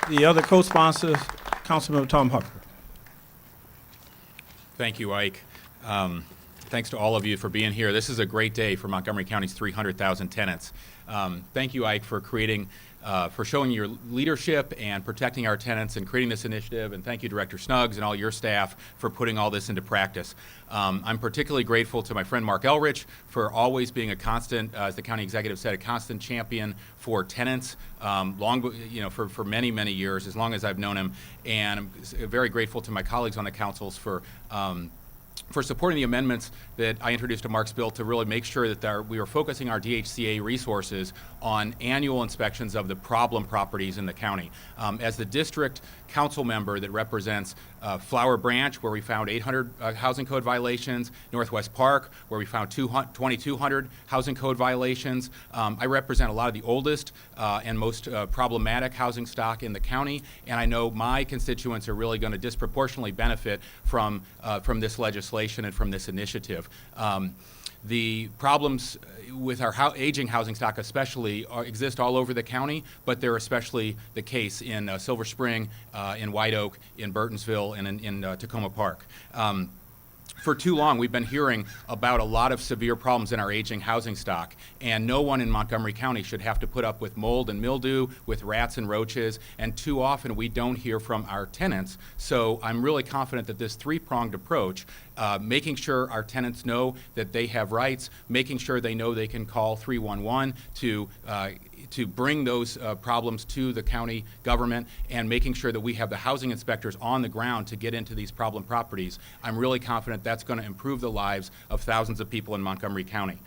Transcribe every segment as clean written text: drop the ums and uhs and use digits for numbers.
The other co-sponsors, Councilmember Tom Hucker. Thank you, Ike. Thanks to all of you for being here. This is a great day for Montgomery County's 300,000 tenants. Thank you, Ike, for showing your leadership and protecting our tenants and creating this initiative. And thank you, Director Snuggs, and all your staff for putting all this into practice. I'm particularly grateful to my friend Mark Elrich for always being a constant, as the county executive said, a constant champion for tenants, for many, many years, as long as I've known him. And I'm very grateful to my colleagues on the councils for supporting the amendments that I introduced to Mark's bill to really make sure that we are focusing our DHCA resources on annual inspections of the problem properties in the county. As the district council member that represents Flower Branch, where we found 800 housing code violations, Northwest Park, where we found 2,200 housing code violations. I represent a lot of the oldest and most problematic housing stock in the county, and I know my constituents are really going to disproportionately benefit from this legislation and from this initiative. The problems with our aging housing stock especially exist all over the county, but they're especially the case in Silver Spring, in White Oak, in Burtonsville, and in Tacoma Park. For too long, we've been hearing about a lot of severe problems in our aging housing stock, and no one in Montgomery County should have to put up with mold and mildew, with rats and roaches, and too often we don't hear from our tenants. So I'm really confident that this three-pronged approach, making sure our tenants know that they have rights, making sure they know they can call 311 to bring those problems to the county government, and making sure that we have the housing inspectors on the ground to get into these problem properties. I'm really confident that's going to improve the lives of thousands of people in Montgomery County.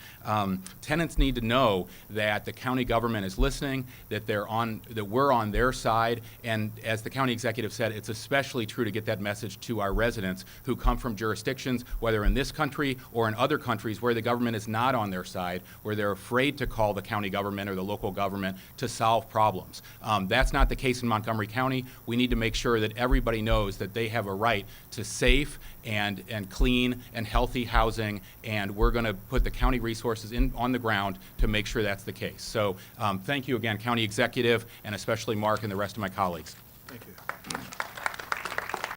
Tenants need to know that the county government is listening, that we're on their side, and as the county executive said, it's especially true to get that message to our residents who come from jurisdictions, whether in this country or in other countries where the government is not on their side, where they're afraid to call the county government or the local government to solve problems. That's not the case in Montgomery County. We need to make sure that everybody knows that they have a right to safe and clean and healthy housing, and we're going to put the county resources on the ground to make sure that's the case. So thank you again, County Executive, and especially Mark and the rest of my colleagues. Thank you.